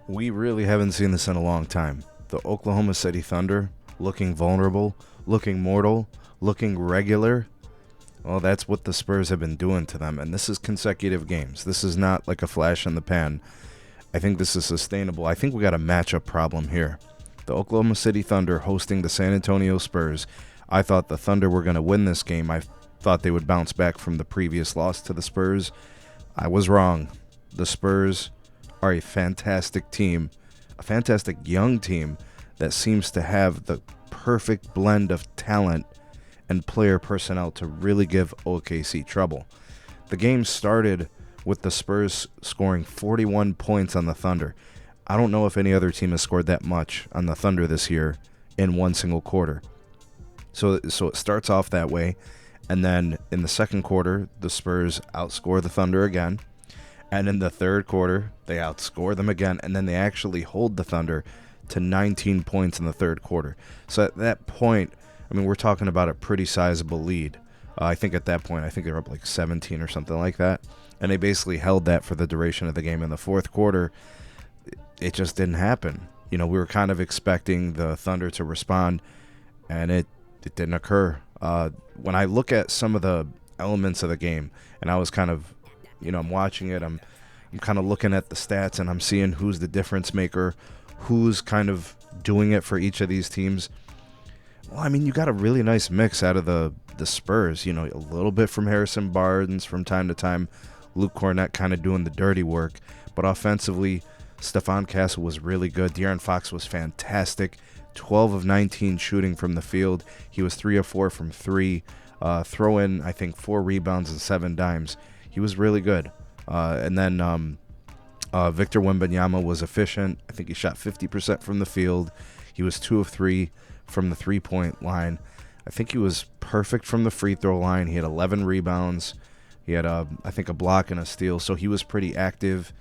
We really haven't seen this in a long time. The Oklahoma City Thunder looking vulnerable, looking mortal, looking regular. Well, that's what the Spurs have been doing to them, and this is consecutive games. This is not like a flash in the pan. I think this is sustainable. I think we got a matchup problem here. The Oklahoma City Thunder hosting the San Antonio Spurs. I thought the Thunder were going to win this game. I thought they would bounce back from the previous loss to the Spurs. I was wrong. The Spurs are a fantastic team, a fantastic young team that seems to have the perfect blend of talent and player personnel to really give OKC trouble. The game started with the Spurs scoring 41 points on the Thunder. I don't know if any other team has scored that much on the Thunder this year in one single quarter. So it starts off that way, and then in the second quarter, the Spurs outscore the Thunder again. And in the third quarter, they outscore them again, and then they actually hold the Thunder to 19 points in the third quarter. So at that point, I mean, we're talking about a pretty sizable lead. I think at that point, they were up like 17 or something like that. And they basically held that for the duration of the game. In the fourth quarter, it just didn't happen. You know, we were kind of expecting the Thunder to respond, and it didn't occur. When I look at some of the elements of the game, and I was kind of, I'm watching it, I'm kind of looking at the stats, and I'm seeing who's the difference maker, who's kind of doing it for each of these teams. Well, I mean, you got a really nice mix out of the Spurs, a little bit from Harrison Barnes from time to time, Luke Cornett kind of doing the dirty work, but offensively, Stephon Castle was really good. De'Aaron Fox was fantastic. 12 of 19 shooting from the field. He was 3 of 4 from 3. Throw in, I think, 4 rebounds and 7 dimes. He was really good. And then Victor Wembanyama was efficient. I think he shot 50% from the field. He was 2 of 3 from the three-point line. I think he was perfect from the free throw line. He had 11 rebounds. He had, I think, a block and a steal. So he was pretty active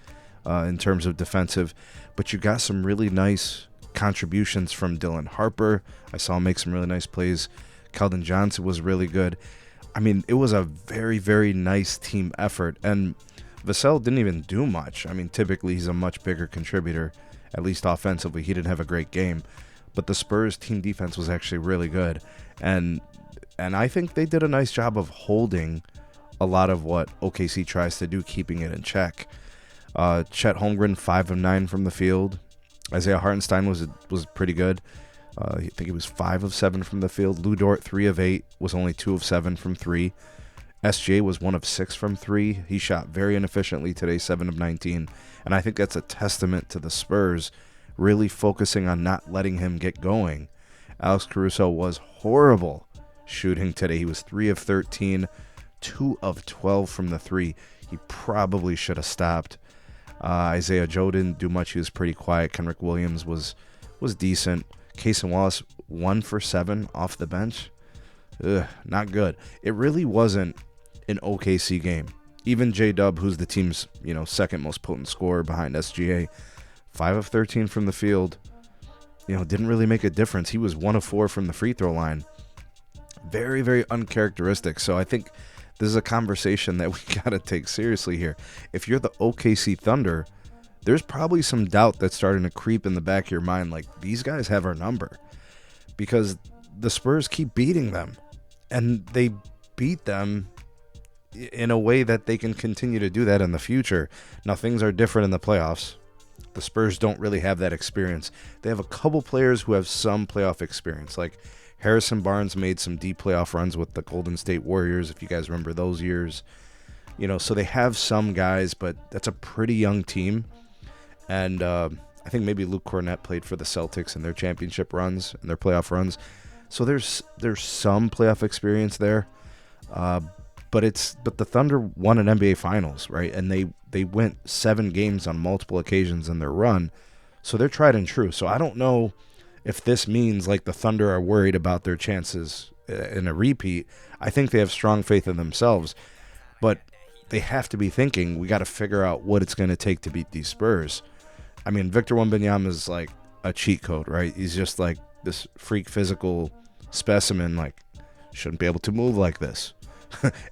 in terms of defensive. But you got some really nice contributions from Dylan Harper. I saw him make some really nice plays. Keldon Johnson was really good. I mean, it was a very, very nice team effort. And Vassell didn't even do much. I mean, typically he's a much bigger contributor, at least offensively. He didn't have a great game. But the Spurs team defense was actually really good. And I think they did a nice job of holding a lot of what OKC tries to do, keeping it in check. Chet Holmgren, 5 of 9 from the field. Isaiah Hartenstein was pretty good. I think he was 5 of 7 from the field. Lou Dort, 3 of 8, was only 2 of 7 from 3. SJ was 1 of 6 from 3. He shot very inefficiently today, 7 of 19. And I think that's a testament to the Spurs really focusing on not letting him get going. Alex Caruso was horrible shooting today. He was 3 of 13, 2 of 12 from the 3. He probably should have stopped. Isaiah Joe didn't do much. He was pretty quiet. Kenrick Williams was decent. Cason Wallace, 1 for 7 off the bench. Not good. It really wasn't an OKC game. Even J-Dub, who's the team's second most potent scorer behind SGA, 5 of 13 from the field, didn't really make a difference. He was 1 of 4 from the free throw line. Very, very uncharacteristic. So I think this is a conversation that we got to take seriously here. If you're the OKC Thunder, there's probably some doubt that's starting to creep in the back of your mind, like, these guys have our number. Because the Spurs keep beating them. And they beat them in a way that they can continue to do that in the future. Now, things are different in the playoffs. The Spurs don't really have that experience. They have a couple players who have some playoff experience, like Harrison Barnes made some deep playoff runs with the Golden State Warriors, if you guys remember those years. So they have some guys, but that's a pretty young team. And I think maybe Luke Cornett played for the Celtics in their championship runs and their playoff runs. So there's some playoff experience there. But the Thunder won an NBA Finals, right? And they went 7 games on multiple occasions in their run. So they're tried and true. So I don't know if this means like the Thunder are worried about their chances in a repeat. I think they have strong faith in themselves. But they have to be thinking, we got to figure out what it's going to take to beat these Spurs. I mean, Victor Wembanyama is like a cheat code, right? He's just like this freak physical specimen, like shouldn't be able to move like this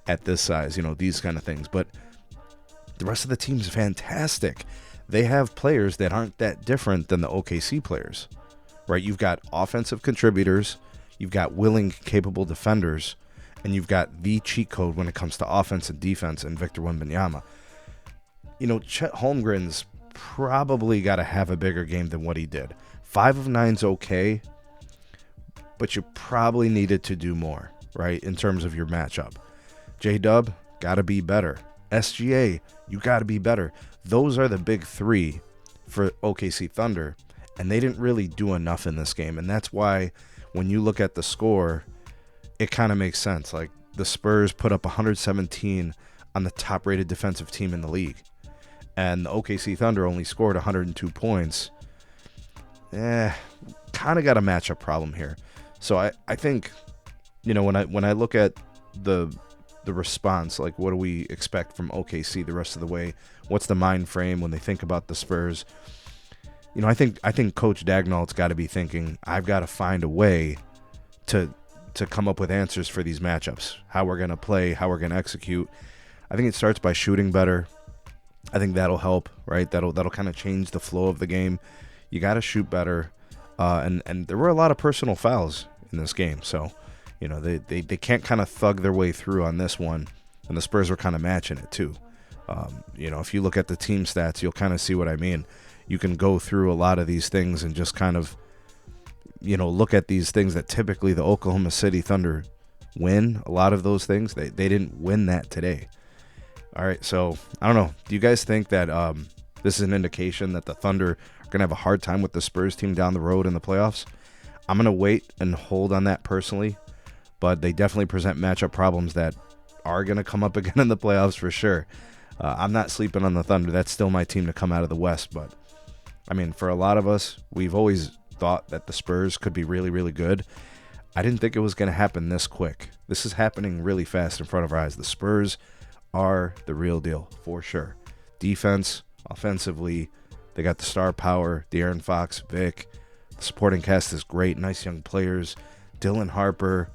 at this size, these kind of things. But the rest of the team's fantastic. they have players that aren't that different than the OKC players, right? You've got offensive contributors, you've got willing, capable defenders, and you've got the cheat code when it comes to offense and defense in Victor Wembanyama. Chet Holmgren's probably got to have a bigger game than what he did. 5 of 9's okay, but you probably needed to do more, right, in terms of your matchup. J-Dub, got to be better. SGA, you got to be better. Those are the big three for OKC Thunder, and they didn't really do enough in this game, and that's why when you look at the score, it kind of makes sense. Like, the Spurs put up 117 on the top-rated defensive team in the league, and the OKC Thunder only scored 102 points. Kind of got a matchup problem here. So I think, when I look at the response, like, what do we expect from OKC the rest of the way? What's the mind frame when they think about the Spurs? I think Coach Dagnall's got to be thinking, I've got to find a way to come up with answers for these matchups, how we're going to play, how we're going to execute. I think it starts by shooting better. I think that'll help, right? That'll kind of change the flow of the game. You got to shoot better. And there were a lot of personal fouls in this game. So, they can't kind of thug their way through on this one. And the Spurs were kind of matching it too. If you look at the team stats, you'll kind of see what I mean. You can go through a lot of these things and just kind of, look at these things that typically the Oklahoma City Thunder win. A lot of those things, they didn't win that today. All right, so I don't know. Do you guys think that this is an indication that the Thunder are going to have a hard time with the Spurs team down the road in the playoffs? I'm going to wait and hold on that personally, but they definitely present matchup problems that are going to come up again in the playoffs for sure. I'm not sleeping on the Thunder. That's still my team to come out of the West, but I mean, for a lot of us, we've always thought that the Spurs could be really, really good. I didn't think it was going to happen this quick. This is happening really fast in front of our eyes. The Spurs are the real deal, for sure. Defense, offensively, they got the star power, De'Aaron Fox, Vic. The supporting cast is great, nice young players. Dylan Harper,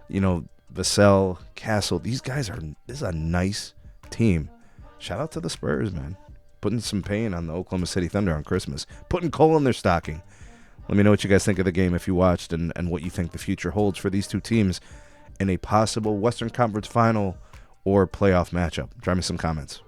Vassell, Castle. This is a nice team. Shout out to the Spurs, man. Putting some pain on the Oklahoma City Thunder on Christmas. Putting coal in their stocking. Let me know what you guys think of the game if you watched and what you think the future holds for these two teams in a possible Western Conference final or playoff matchup. Drop me some comments.